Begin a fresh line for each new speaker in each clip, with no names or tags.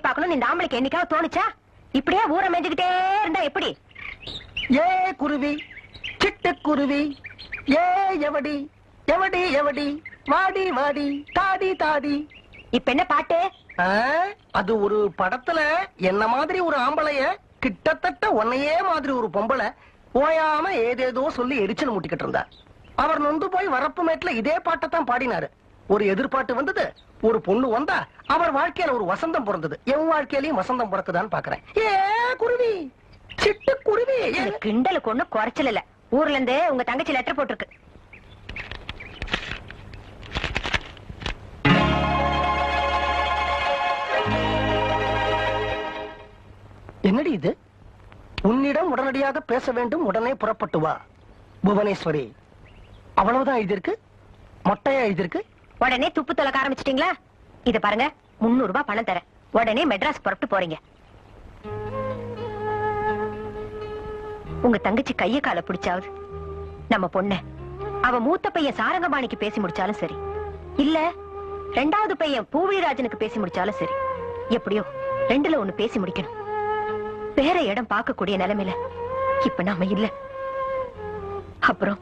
பார்க்கணும் இந்த ஆம்பளைக்கு என்னைக்காவது தோணுச்சா? இப்படியே ஊரை மேய்ஞ்சுக்கிட்டே இருந்தா எப்படி?
ஏ குருவி சிட்டுக்குருவி ஏ எவடி எவடி எவடி வாடி வாடி தாடி தாடி.
இப்ப என்ன பாட்டு?
அது ஒரு படத்துல என்ன மாதிரி ஒரு ஆம்பளைய கிட்டத்தட்ட உன்னையே மாதிரி ஒரு பொம்பளை ஓயாம ஏதேதோ சொல்லி எரிச்சல் முட்டிக்கிட்டு இருந்தார். அவர் நொந்து போய் வரப்பு மேட்ல இதே பாட்டைத்தான் பாடினாரு. ஒரு எதிர்பார்ட்டு வந்தது, ஒரு பொண்ணு வந்தா அவர் வாழ்க்கையில ஒரு வசந்தம் பிறந்தது. என் வாழ்க்கையிலயும் வசந்தம் பிறக்குதான்னு பாக்குறேன். ஏ குருவி சிட்டு குருவி.
கிண்டலுக்கு ஒண்ணு குறைச்சல் இல்ல. ஊர்ல இருந்து உங்க தங்கச்சி லெட்டர் போட்டிருக்கு.
என்னடி இது? உன்னிடம் உடனடியாக பேச வேண்டும், உடனே புறப்பட்டு வா புவனேஸ்வரி. அவ்வளவுதான் எழுதிருக்கு? மொட்டையா எழுதிருக்கு?
உடனே துப்பு தொலைக்க ஆரம்பிச்சிட்டீங்களா? இத பாருங்க, 300 ரூபாய் பணம் தரேன். உடனே மெட்ராஸ் புறப்பட்டு போறீங்க. உங்க தங்கச்சி கைய கால பிடிச்சாவது நம்ம பொண்ண அவ மூத்த பையன் சாரங்கபாணிக்கு பேசி முடிச்சாலும் சரி, இல்ல 2வது பையன் பூவிராஜனுக்கு பேசி முடிச்சாலும் சரி, எப்படியோ 2ல 1 பேசி முடிக்கணும். வேற இடம் பார்க்கக்கூடிய நிலைமையில இப்ப நாம இல்ல. அப்புறம்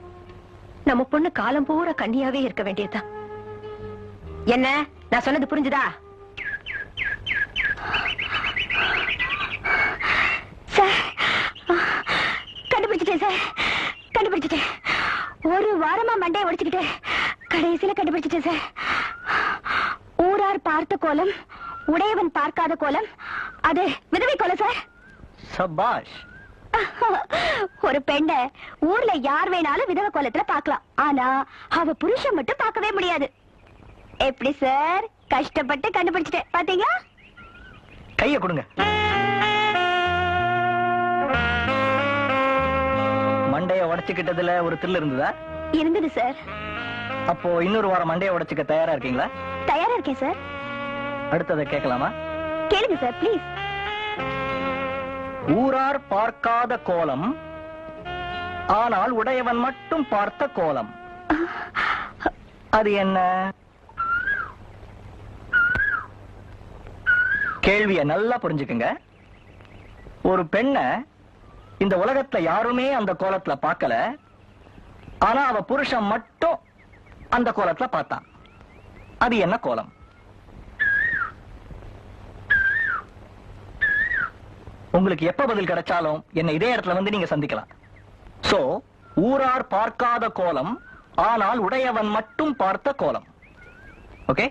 நம்ம பொண்ணு காலம் பூரா கன்னியாவே இருக்க வேண்டியதுதான். என்ன நான் சொன்னது புரிஞ்சுதா? சார், கண்டுபிடிச்சிட்டேன் சார், கண்டுபிடிச்சிட்டேன். ஒரு வாரமா மண்டையை உடைச்சுக்கிட்டேன், கடைசியில கண்டுபிடிச்சிட்டேன் சார். ஊரார் பார்த்த கோலம் உடையவன் பார்க்காத கோலம், அது விதவை கோலம் சார்.
சபாஷ்.
ஒரு பெண்ணை ஊர்ல யார் வேணாலும் விதவை கோலத்துல பார்க்கலாம், ஆனா அவ புருஷன் மட்டும் பார்க்கவே முடியாது. எப்படி சார்? கஷ்டப்பட்டு கண்டுபிடிச்சிட்டேன் பாத்தீங்களா?
கைய கொடுங்க. மண்டைய உடைச்சுக்கிட்டதுல ஒரு தில் இருந்ததா?
இருந்தது சார்.
அப்போ இன்னொரு வாரம் மண்டைய உடைச்சுக்க தயாரா இருக்கீங்களா?
தயாரா இருக்கேன் சார்.
அடுத்ததை கேட்கலாமா?
கேளுங்க சார் ப்ளீஸ்.
ஊரார் பார்க்காத கோலம், ஆனால் உடையவன் மட்டும் பார்த்த கோலம், அது என்ன? கேள்விய நல்லா புரிஞ்சுக்குங்க. ஒரு பெண்ண இந்த உலகத்துல யாருமே அந்த கோலத்துல பார்க்கல, ஆனா அவ புருஷன் மட்டும் அந்த கோலத்துல பார்த்தான். அது என்ன கோலம்? உங்களுக்கு எப்ப பதில் கிடைச்சாலும் என்ன இதே இடத்துல வந்து நீங்க சந்திக்கலாம். சோ, ஊரார் பார்க்காத கோலம், ஆனால் உடையவன் மட்டும் பார்த்த கோலம். ஓகே?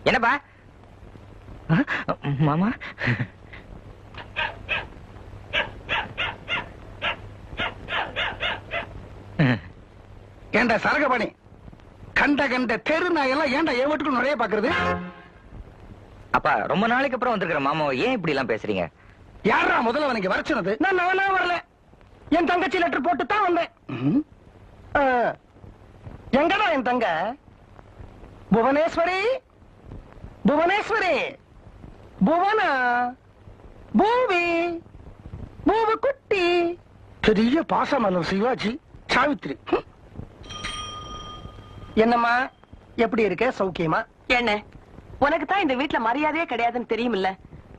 என்னப்பா மாமா?
ஏண்டா சரகபாணி, கண்ட கண்ட தெரு நாயெல்லாம் ஏண்டா என் வீட்டுக்கு நிறைய பாக்குறது?
அப்பா, ரொம்ப நாளைக்கு அப்புறம் வந்திருக்கிற மாமா, ஏன் இப்படி எல்லாம் பேசுறீங்க?
யாரா முதல்ல அவனுக்கு வர சொன்னது? நானா வரல, என் தங்கச்சி லெட்டர் போட்டு தான் வந்தேன். எங்கடா என் தங்க? புவனேஸ்வரி, புவனேஸ்வரி, புவனா, பூவி, பூவு குட்டி, பெரிய பாசமலர் சிவாஜி, சாவித்ரி. என்னம்மா, எப்படி இருக்க? சௌக்கியமா?
என்ன, உனக்கு தான் இந்த வீட்டுல மரியாதையே கிடையாதுன்னு தெரியுமில்ல,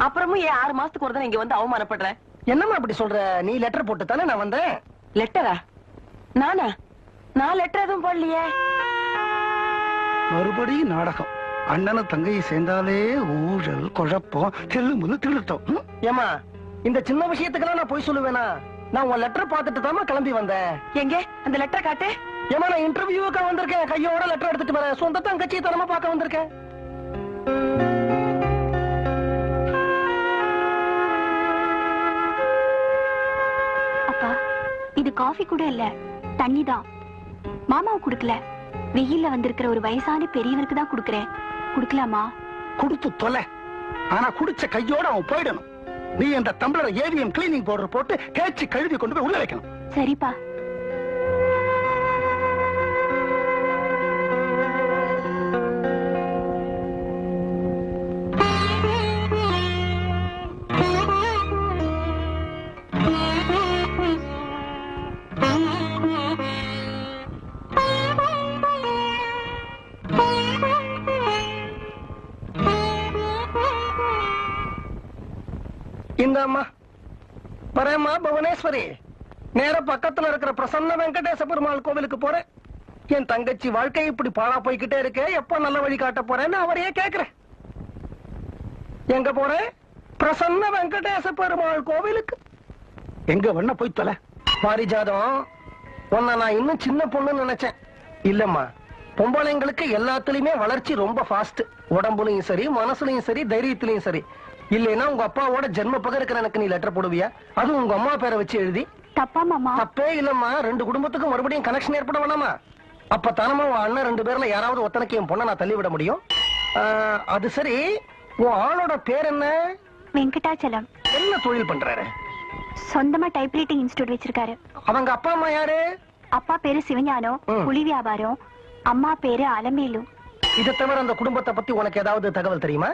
அப்புறமும் ஏன் 6 மாசத்துக்கு ஒரு தான் இங்க வந்து அவமானப்படுற?
என்னம்மா அப்படி சொல்ற? நீ லெட்டர் போட்டு தானே நான் வந்தேன்.
லெட்டரா? நானா? நான் லெட்டர் எதுவும் போடலையே.
மறுபடியும் நாடகம். அண்ணனும் தங்கையை சேர்ந்தாலே ஊழல், குழப்பம், தெல்லுமுன்னு திருத்தம். ஏமா, இந்த சின்ன விஷயத்துக்கெல்லாம் நான் போய் சொல்லுவேனா? நான் உன் லெட்டர் பார்த்துட்டு தான் கிளம்பி வந்தேன்.
எங்க அந்த லெட்டர் காட்டு.
ஏமா நான் இன்டர்வியூக்கா வந்திருக்கேன், கையோட லெட்டர் எடுத்துட்டு வரேன். சொந்த தங்கச்சி தனமா பார்க்க வந்திருக்கேன்.
அப்பா இது காஃபி கூட இல்ல, தண்ணி தான். மாமாவை குடுக்கல, வெயில்ல வந்திருக்கிற ஒரு வயசான பெரியவருக்கு தான் குடுக்கறேன். குடுக்கலாமா?
குடுத்து தொலை. ஆனா குடிச்ச கையோட அவன் போயிடணும். நீ அந்த டம்ளரை ஏவிஎம் கிளீனிங் பவுடர் போட்டு தேய்ச்சி கழுவி கொண்டு போய் உள்ள வைக்கணும்.
சரிப்பா.
இந்த அம்மா வரேம்மா புவனேஸ்வரி. நேர பக்கத்துல இருக்கிற பிரசன்ன வெங்கடேச பெருமாள் கோவிலுக்கு போறேன். என் தங்கச்சி வாழ்க்கை இப்படி பாழா போய்கிட்டே இருக்கே, எப்ப நல்ல வழி காட்ட போறேன்னு அவரையே கேக்குறேன். எங்க போறேன்? பிரசன்ன வெங்கடேச பெருமாள் கோவிலுக்கு.
எங்க வேணா போய் தொலை.
பாரிஜாதம், உன்னை நான் இன்னும் சின்ன பொண்ணுன்னு நினைச்சேன். இல்லம்மா, பொம்பளைங்களுக்கு எல்லாத்துலயுமே வளர்ச்சி ரொம்ப ஃபாஸ்ட். உடம்புலயும் சரி, மனசுலயும் சரி, தைரியத்திலயும் சரி. இல்லைன்னா உங்க அப்பாவோட ஜென்ம பகருக்கு எனக்கு நீ லெட்டர் போடுவியா? அதுவும் உங்க அம்மா பேரை வச்சு எழுதி.
தப்பா மாமா?
தப்பே இல்லம்மா, 2 குடும்பத்துக்கும் மறுபடியும் கனெக்ஷன் ஏற்பட வேணாமா? அப்ப தானமா உன் அண்ணன் 2 பேர்ல யாராவது ஒத்தனைக்கு என் பொண்ணை நான் தள்ளி விட முடியும். அது சரி, உன் ஆளோட பேர் என்ன?
வெங்கடாச்சலம்.
என்ன தொழில் பண்றாரு?
சொந்தமா டைப்ரைட்டிங் இன்ஸ்டிடியூட் வச்சிருக்காரு.
அவங்க அப்பா அம்மா யாரு?
அப்பா பேரு சிவஞானம், புலி வியாபாரம். அம்மா பேரு அலமேலு.
இதை தவிர அந்த குடும்பத்தை பத்தி உனக்கு ஏதாவது தகவல் தெரியுமா?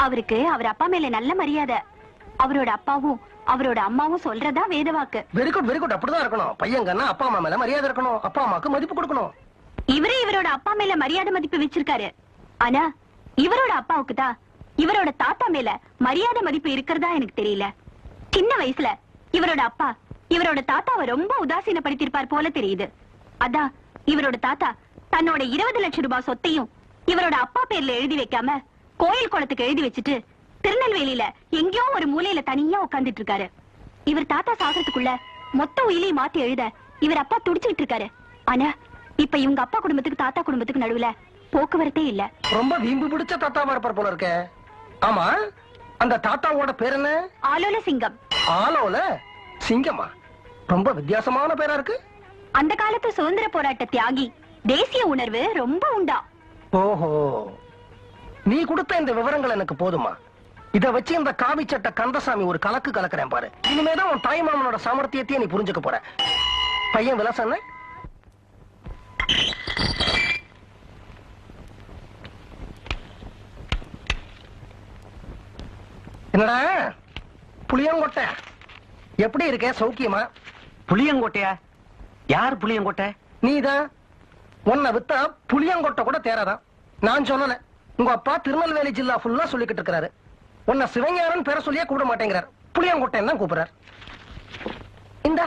அவருக்கு அவர் அப்பா மேல நல்ல மரியாதை. அவரோட அப்பாவும் அவரோட அம்மாவும் சொல்றதா வேத வாக்கு.
Very good, very good. அப்படிதான் இருக்கணும். பையங்கன்னா அப்பா அம்மா மேல மரியாதை இருக்கணும், அப்பா அம்மாக்கு மதிப்பு கொடுக்கணும்.
இவரே இவரோட அப்பா மேல மரியாதை மதிப்பு வச்சிருக்காரு. ஆனா இவரோட அப்பாவுக்கு தான் இவரோட தாத்தா மேல மரியாதை மதிப்பு இருக்கிறதா எனக்கு தெரியல. சின்ன வயசுல இவரோட அப்பா இவரோட தாத்தாவை ரொம்ப உதாசீனப்படுத்திருப்பார் போல தெரியுது. அதான் இவரோட தாத்தா தன்னோட 20 லட்சம் ரூபாய் சொத்தையும் இவரோட அப்பா பேர்ல எழுதி வைக்காம கோயில் குளத்துக்கு எழுதி வச்சுட்டு திருநெல்வேலியில எங்கேயோ ஒரு மூலையில தனியா உட்கார்ந்துட்டு இருக்காரு. இவர் தாத்தா சாகிறதுக்குள்ள மொத்த உயிலையும் மாத்தி எழுத இவர் அப்பா துடிச்சுட்டு இருக்காரு. ஆனா இப்ப இவங்க அப்பா குடும்பத்துக்கு தாத்தா குடும்பத்துக்கு நடுவுல போக்குவரத்தே இல்ல.
ரொம்ப வீம்பு பிடிச்ச தாத்தாவா இருப்பார் போல இருக்க. ஆமா, அந்த தாத்தாவோட பேர் என்ன?
ஆலோல சிங்கம்.
ஆலோல சிங்கமா? ரொம்ப வித்தியாசமான பேரா இருக்கு.
அந்த காலத்து சுதந்திர போராட்ட தியாகி. தேசிய உணர்வு ரொம்ப உண்டா.
ஓஹோ, நீ கொடுத்த இந்த விவரங்கள் எனக்கு போதுமா? இத வச்சு இந்த காவி சட்ட கந்தசாமி ஒரு கலக்கு கலக்குறேன் பாரு. இனிமேதான் உன் தாய் மாமனோட சாமர்த்தியத்தையே நீ புரிஞ்சுக்க போற. பையன் விலாசம் என்னடா? புளியங்கொட்டை எப்படி இருக்க? சௌக்கியமா?
புளியங்கோட்டையா? யார் புளியங்கோட்டை?
நீதான். உன்னை வித்தா புளியங்கொட்டை கூட தேராதான். நான் சொல்லல, உங்க அப்பா திருநெல்வேலி ஜில்லா ஃபுல்லா சொல்லிக்கிட்டு இருக்கிறாரு. உன்னை சிவஞானன் பேர சொல்லியே கூப்பிட மாட்டேங்கிறார், புளியங்கொட்டைன்னு தான் கூப்பிடுறார். இந்த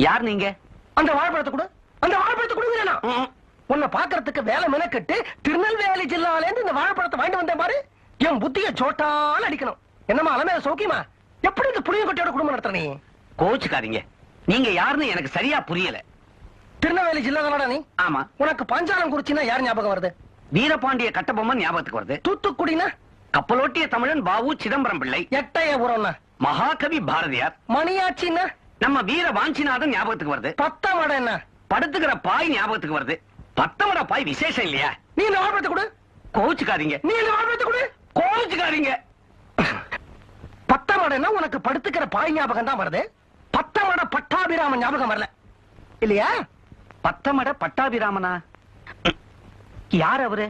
யார் நீங்க?
அந்த வாழைப்பழத்தை கொடு, அந்த வாழைப்பழத்தை கொடுங்க. உன்னை பாக்குறதுக்கு வேலை மெனக்கெட்டு திருநெல்வேலி ஜில்லால இருந்து இந்த வாழைப்பழத்தை வாங்கிட்டு வந்தேன் பாரு. என் புத்திய சோட்டால அடிக்கணும். என்னமா அலமேல சௌக்கியமா? எப்படி இந்த புளியங்கொட்டையோட குடும்பம் நடத்துற நீ?
கோச்சுக்காதீங்க, நீங்க யாருன்னு எனக்கு சரியா புரியல.
திருநெல்வேலி ஜில்லா தானடா நீ?
ஆமா.
உனக்கு பஞ்சாலம் குறிச்சின்னா யார் ஞாபகம் வருது?
வீரபாண்டிய கட்டபொம்மன் ஞாபகத்துக்கு வருது.
தூத்துக்குடினா
கப்பலோட்டிய தமிழன் பாவு சிதம்பரம் பிள்ளை.
எட்டயபுரம்னா
மகாகவி பாரதியார்.
மணியாச்சின்னா
நம்ம வீர வாஞ்சிநாதன் ஞாபகத்துக்கு வருது.
பத்தமட என்ன?
படுத்துக்கிற பாய் ஞாபகத்துக்கு வருது. பத்தமட பாய் விசேஷம் இல்லையா?
நீ இந்த வாழைப்பழத்தை கொடு.
கோச்சுக்காதீங்க,
நீ இந்த வாழைப்பழத்தை கொடு.
கோச்சுக்காதீங்க.
பத்தமடன்னா உனக்கு படுத்துக்கிற பாய் ஞாபகம் தான் வருது. பத்தமட பட்டாபிராமன் ஞாபகம் வரல இல்லையா?
பத்தமட பட்டாபிராமனா? யார் அவரு?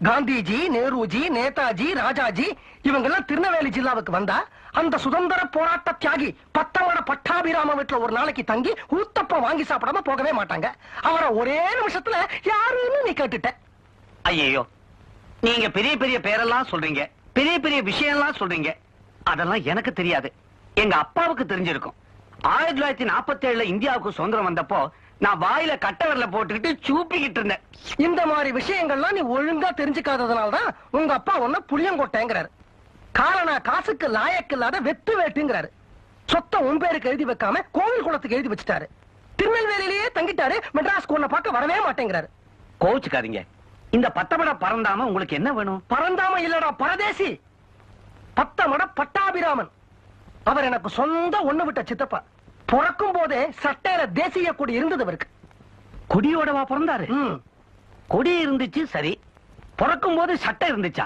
காந்திஜி, நேருஜி, நேதாஜி, ராஜாஜி இவங்க எல்லாம் திருநெல்வேலி ஜில்லாவுக்கு வந்தா அந்த சுதந்திர போராட்ட தியாகி பத்தமட பட்டாபிராம வீட்டுல ஒரு நாளைக்கு தங்கி ஊத்தப்ப வாங்கி சாப்பிடாம போகவே மாட்டாங்க. அவரை ஒரே நிமிஷத்துல யாருன்னு நீ கேட்டுட்ட.
ஐயோ, நீங்க பெரிய பெரிய பேரெல்லாம் சொல்றீங்க, பெரிய பெரிய விஷயம் எல்லாம் சொல்றீங்க. அதெல்லாம் எனக்கு தெரியாது, எங்க அப்பாவுக்கு தெரிஞ்சிருக்கும். 1947 இந்தியாவுக்கு சுதந்திரம் வந்தப்போ நான் வாயில கட்டவரல போட்டுக்கிட்டு சூப்பிக்கிட்டு இருந்தேன்.
இந்த மாதிரி விஷயங்கள்லாம் நீ ஒழுங்கா தெரிஞ்சுக்காததுனாலதான் உங்க அப்பா உன்ன புளியங்கொட்டைங்கிறாரு. காரணா காசுக்கு லாயக்கு இல்லாத வெத்து வேட்டுங்கிறாரு. சொத்த உன் பேருக்கு எழுதி வைக்காம கோவில் குளத்துக்கு எழுதி வச்சுட்டாரு. திருநெல்வேலியிலேயே தங்கிட்டாரு. மெட்ராஸ் உன்னை பார்க்க வரவே மாட்டேங்கிறாரு.
கோச்சுக்காதீங்க. இந்த பத்தமட பறந்தாம உங்களுக்கு என்ன வேணும்?
பரந்தாம இல்லடா, பரதேசி. பத்தமட பட்டாபிராமன். அவர் எனக்கு சொந்த ஒண்ணு விட்ட சித்தப்பா. பிறக்கும் போதே சட்டையில தேசிய கொடி இருந்தது அவருக்கு.
கொடியோடவா பிறந்தாரு? கொடி இருந்துச்சு சரி, பிறக்கும் போது சட்டை இருந்துச்சா?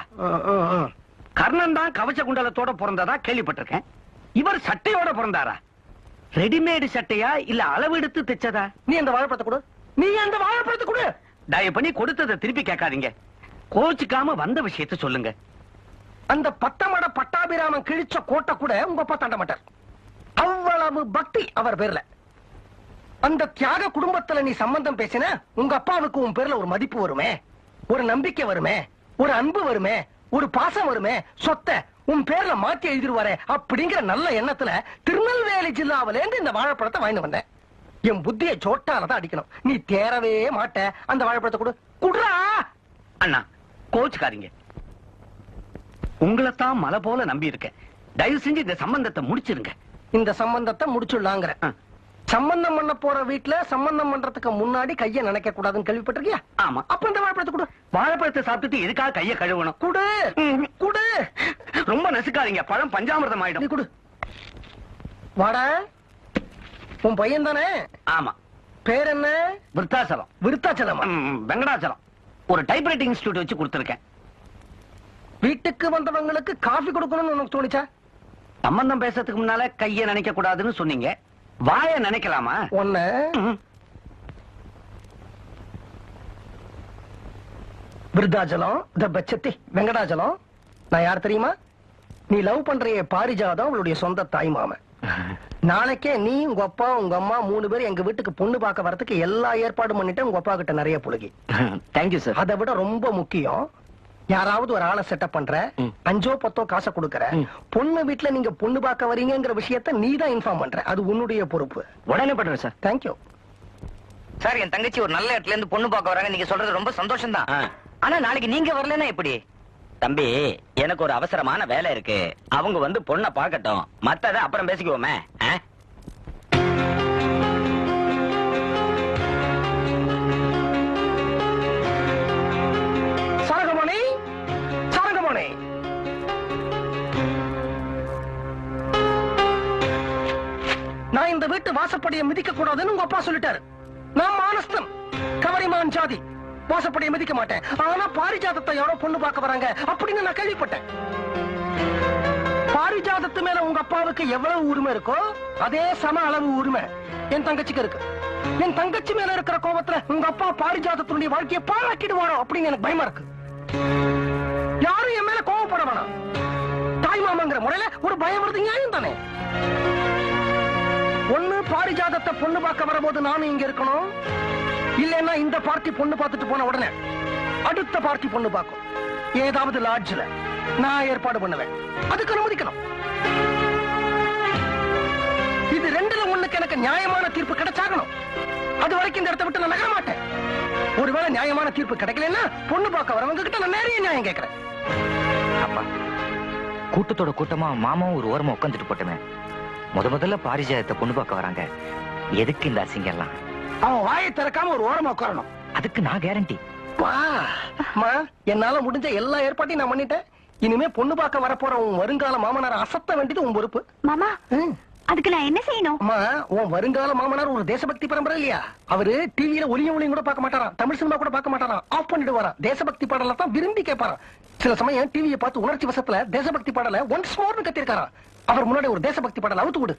கர்ணன் தான் கவச குண்டலத்தோட பிறந்ததா கேள்விப்பட்டிருக்கேன். இவர் சட்டையோட பிறந்தாரா? ரெடிமேடு சட்டையா இல்ல அளவு எடுத்து தைச்சதா?
நீ அந்த வாழைப்பழத்தை கொடு, நீ அந்த வாழைப்பழத்தை கொடு.
தயவு பண்ணி கொடுத்ததை திருப்பி கேட்காதீங்க. கோச்சுக்காம வந்த விஷயத்தை சொல்லுங்க.
அந்த பத்தமட பட்டாபிராமன் கிழிச்ச கோட்டை கூட உங்க அப்பா தாண்ட மாட்டார். அவ்வளவு பக்தி அவர் பேர்ல. அந்த தியாக குடும்பத்துல நீ சம்பந்தம் பேசின உங்க அப்பாவுக்கு உன் பேர்ல ஒரு மதிப்பு வருமே, ஒரு நம்பிக்கை வருமே, ஒரு அன்பு வருமே, ஒரு பாசம் வருமே. சொத்தை உன் பேர்ல மாத்தி எழுதிருவாரே அப்படிங்கிற நல்ல எண்ணத்துல திருநெல்வேலி ஜில்லாவில இருந்து இந்த வாழைப்பழத்தை வாங்கிட்டு வந்தேன். என் புத்தியை சோட்டாலதான் அடிக்கணும். நீ தேரவே மாட்ட. அந்த வாழைப்பழத்தை கொடு. குடுறா.
அண்ணா கோச்சுக்காதீங்க. உங்களைத்தான் மலை போல நம்பி இருக்கேன். தயவு செஞ்சு இந்த சம்பந்தத்தை முடிச்சிருங்க.
இந்த சம்பந்தத்தை முடிச்சுடலாங்கிற. சம்பந்தம் பண்ண போற வீட்டுல சம்பந்தம் பண்றதுக்கு முன்னாடி கைய நினைக்க கூடாதுன்னு கேள்விப்பட்டிருக்கியா?
ஆமா.
அப்ப இந்த வாழைப்பழத்தை கொடு.
வாழைப்பழத்தை சாப்பிட்டுட்டு எதுக்காக கைய கழுவணும்?
குடு குடு.
ரொம்ப நசுக்காதீங்க, பழம் பஞ்சாமிர்தம்
நீ
ஆயிடும்.
குடு. வாடா, உன் பையன் தானே?
ஆமா.
பேர் என்ன?
விருத்தாச்சலம்.
விருத்தாச்சலமா?
வெங்கடாச்சலம். ஒரு டைப்ரைட்டிங் இன்ஸ்டிடியூட் வச்சு கொடுத்திருக்கேன்.
வீட்டுக்கு வந்தவங்களுக்கு காஃபி கொடுக்கணும்னு உனக்கு தோணுச்சா?
சம்பந்தம் பேசுறதுக்கு முன்னால கைய நினைக்க கூடாதுன்னு சொன்னீங்க. வாய நினைக்கலாமா?
ஒன்ன விருத்தாச்சலம், பச்சத்தி, வெங்கடாச்சலம். நான் யார் தெரியுமா? நீ லவ் பண்றிய பாரிஜாதம் அவளுடைய சொந்த தாய் மாமன். நாளைக்கே நீ உங்க அப்பா உங்க அம்மா 3 பேர் எங்க வீட்டுக்கு பொண்ணு பார்க்க வரதுக்கு எல்லா ஏற்பாடும் பண்ணிட்டு உங்க அப்பா கிட்ட நிறைய புழுகி.
Thank you sir.
அதை விட ரொம்ப முக்கியம், யாராவது ஒரு ஆளை செட்டப் பண்ற, 5 10 காசை கொடுக்கற, பொண்ணு வீட்டுல நீங்க பொண்ணு பார்க்க வரீங்கிற விஷயத்த நீ தான் இன்ஃபார்ம் பண்ற. அது உன்னுடைய பொறுப்பு.
உடனே பண்றேன் சார்.
Thank you
sir. என் தங்கச்சி ஒரு நல்ல இடத்துல இருந்து பொண்ணு பார்க்க வராங்க. நீங்க சொல்றது ரொம்ப சந்தோஷம் தான். ஆனா நாளைக்கு நீங்க வரலன்னா எப்படி?
தம்பி, எனக்கு ஒரு அவசரமான வேலை இருக்கு. அவங்க வந்து பொண்ணை பார்க்கட்டும், மத்தத அப்புறம் பேசிக்குவோமே.
சாரங்கமணி, சாரங்கமணி. நான் இந்த வீட்டு வாசப்படியை மிதிக்க கூடாதுன்னு உங்க அப்பா சொல்லிட்டாரு. நான் மானஸ்தன், கவரிமான் ஜாதி. வாசப்படியை மிதிக்க மாட்டேன். ஆனா பாரிஜாதத்தை யாரோ பொண்ணு பார்க்க வராங்க அப்படின்னு நான் கேள்விப்பட்டேன். பாரிஜாதத்து மேல உங்க அப்பாவுக்கு எவ்வளவு உரிமை இருக்கோ அதே சம அளவு உரிமை என் தங்கச்சிக்கு இருக்கு. என் தங்கச்சி மேல இருக்கிற கோபத்துல உங்க அப்பா பாரிஜாதத்தினுடைய வாழ்க்கையை பாழாக்கிடுவாரோ அப்படின்னு எனக்கு பயமா இருக்கு. யாரும் என் மேல கோபப்பட வேணாம். தாய் மாமாங்கிற முறையில ஒரு பயம் வருது, நியாயம் தானே? ஒண்ணு பாரிஜாதத்தை பொண்ணு பார்க்க வரும்போது நானும் இங்க இருக்கணும், இல்லன்னா இந்த பார்ட்டி பொண்ணு பார்த்துட்டு போன உடனே அடுத்த பார்ட்டி பொண்ணு பார்க்கும் ஏதாவது லாட்ஜ்ல நான் ஏற்பாடு பண்ணுவேன். அதுக்கு அனுமதிக்கணும். இது 2ல 1க்கு எனக்கு நியாயமான தீர்ப்பு கிடைச்சாகணும். அது வரைக்கும் இந்த இடத்தை விட்டு நான் நகர மாட்டேன். ஒருவேளை நியாயமான தீர்ப்பு கிடைக்கலன்னா பொண்ணு பார்க்க வரவங்க கிட்ட நான் நிறைய நியாயம் கேட்கிறேன்.
அப்பா, கூட்டத்தோட கூட்டமா மாமாவும் ஒரு ஓரமா உட்காந்துட்டு போட்டுமே. முதல்ல பாரிஜாதத்தை பொண்ணு பார்க்க வராங்க. எதுக்கு இந்த அசிங்கம் எல்லாம்?
அவன் வாயை திறக்காம ஒரு ஓரமா உட்காரணும்.
அதுக்கு நான் கேரண்டி.
என்னால முடிஞ்ச எல்லா ஏற்பாட்டையும் நான் பண்ணிட்டேன். இனிமே பொண்ணு பார்க்க வரப்போற உன் வருங்கால மாமனார் அசத்த வேண்டியது உன் பொறுப்பு.
மாமா, அதுக்கு நான் என்ன செய்யணும்?
அம்மா, உன் வருங்கால மாமனார் ஒரு தேசபக்தி பரம்பரை இல்லையா? அவரு டிவியில ஒளியும் கூட பார்க்க மாட்டாராம், தமிழ் சினிமா கூட பார்க்க மாட்டாராம், ஆஃப் பண்ணிட்டு வரா. தேசபக்தி பாடல தான் விரும்பி கேட்பாராம். சில சமயம் டிவியை பார்த்து உணர்ச்சி வசத்துல தேசபக்தி பாடல ஒன்ஸ் மோர்னு கத்திருக்காராம். அவர் முன்னாடி ஒரு தேசபக்தி பாடல் அவுத்து விடு.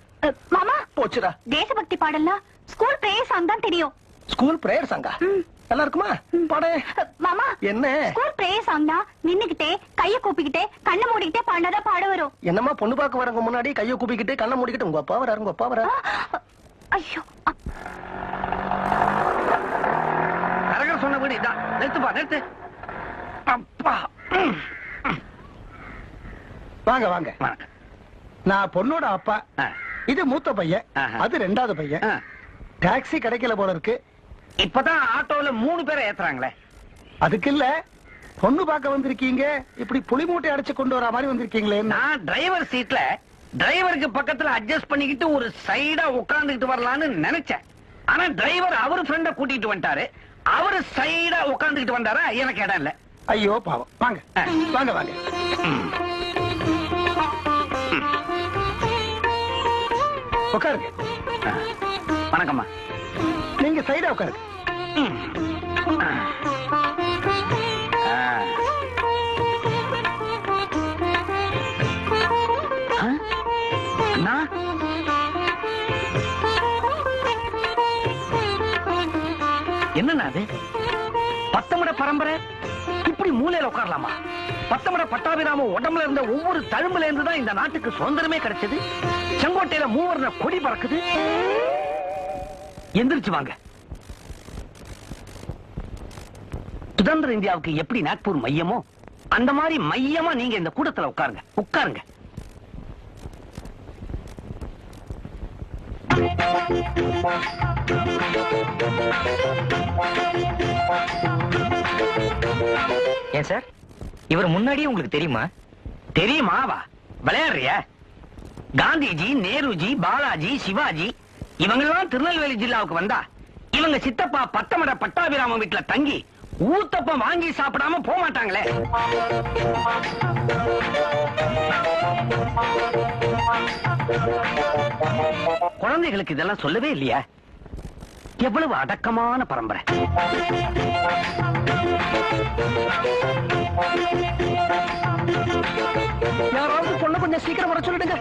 மாமா,
போச்சுடா.
தேசபக்தி பாடல்னா ஸ்கூல் பிரேயர் சாங் தான் தெரியும்.
ஸ்கூல் பிரேயர் சாங்கா? நல்லா இருக்குமா? பாடு.
மாமா,
என்ன
ஸ்கூல் பிரேயர் சாங் தான் நின்னுகிட்டே கைய கூப்பிக்கிட்டே கண்ணை மூடிக்கிட்டே பாடினாதான் பாட வரும்.
என்னமா பொண்ணு பார்க்க வரவங்க முன்னாடி கையை கூப்பிக்கிட்டு கண்ணை மூடிக்கிட்டு உங்க அப்பா வராரு, உங்க அப்பா வராரு.
ஐயோ,
கரகர் சொன்ன வீடு இதான். நிறுத்துப்பா, நிறுத்து. அப்பா,
வாங்க வாங்க. நான் பொண்ணோட அப்பா. இது மூத்த பையன், அது 2வது பையன். டாக்ஸி கிடைக்கல போல இருக்கு.
இப்பதான் ஆட்டோல 3 பேரை ஏத்துறாங்களே.
அதுக்கு இல்ல, பொண்ணு பார்க்க வந்திருக்கீங்க, இப்படி புளி மூட்டை அடைச்சு கொண்டு வர மாதிரி வந்திருக்கீங்களே.
நான் டிரைவர் சீட்ல டிரைவருக்கு பக்கத்துல அட்ஜஸ்ட் பண்ணிக்கிட்டு ஒரு சைடா உட்கார்ந்துகிட்டு வரலாம்னு நினைச்சேன். ஆனா டிரைவர் அவர் ஃப்ரெண்ட கூட்டிட்டு வந்துட்டாரு. அவரு சைடா உட்கார்ந்துகிட்டு வந்தாரா, எனக்கு இடம் இல்ல.
ஐயோ பாவம், வாங்க வாங்க வாங்க. உட்காருங்க.
வணக்கம்மா.
நீங்க சைடா உட்காருங்க.
அண்ணா, என்னண்ணா அது? பத்தமட பரம்பரை இப்படி மூலையில உட்காரலாமா? பத்தமட பட்டாபிராம உடம்புல இருந்த ஒவ்வொரு தழும்புல இருந்து தான் இந்த நாட்டுக்கு சுதந்திரமே கிடைச்சது. செங்கோட்டையில மூவர்ண கொடி பறக்குது. எந்திரிச்சு வாங்க. சுதந்திர இந்தியாவுக்கு எப்படி நாக்பூர் மையமோ அந்த மாதிரி மையமா நீங்க இந்த கூடத்துல உட்காருங்க. உட்காருங்க.
ஏன் சார், இவர் முன்னாடியே உங்களுக்கு தெரியுமா?
தெரியுமாவா? விளையாடுறிய? காந்திஜி, நேருஜி, பாலாஜி, சிவாஜி இவங்கெல்லாம் திருநெல்வேலி ஜில்லாவுக்கு வந்தா இவங்க சித்தப்பா பத்தமட பட்டாபிராம வீட்டுல தங்கி ஊத்தப்பம் வாங்கி சாப்பிடாம போக மாட்டாங்களே. குழந்தைகளுக்கு இதெல்லாம் சொல்லவே இல்லையா? எவ்வளவு அடக்கமான பரம்பரை.
யாராவது பொண்ணு கொஞ்சம் சீக்கிரம் வர சொல்லிடுங்க.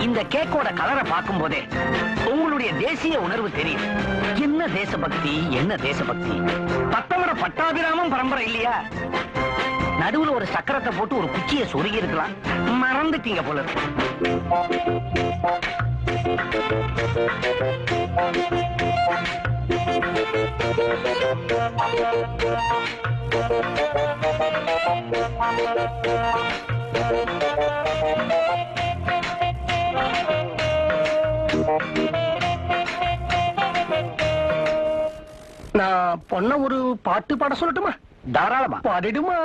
இந்த கேக்கோட கலரை பார்க்கும் போதே உங்களுடைய தேசிய உணர்வு தெரியும். என்ன தேசபக்தி, என்ன தேசபக்தி. பத்தமட பட்டாபிராமம் பரம்பரை இல்லையா? நடுவுல ஒரு சக்கரத்தை போட்டு ஒரு குச்சியை சொருகி இருக்கலாம். மறந்துட்டீங்க போல இருக்கு.
நான் பொண்ண ஒரு பாட்டு பாட சொல்லட்டுமா?
தாராளமா
பாடிடுமா?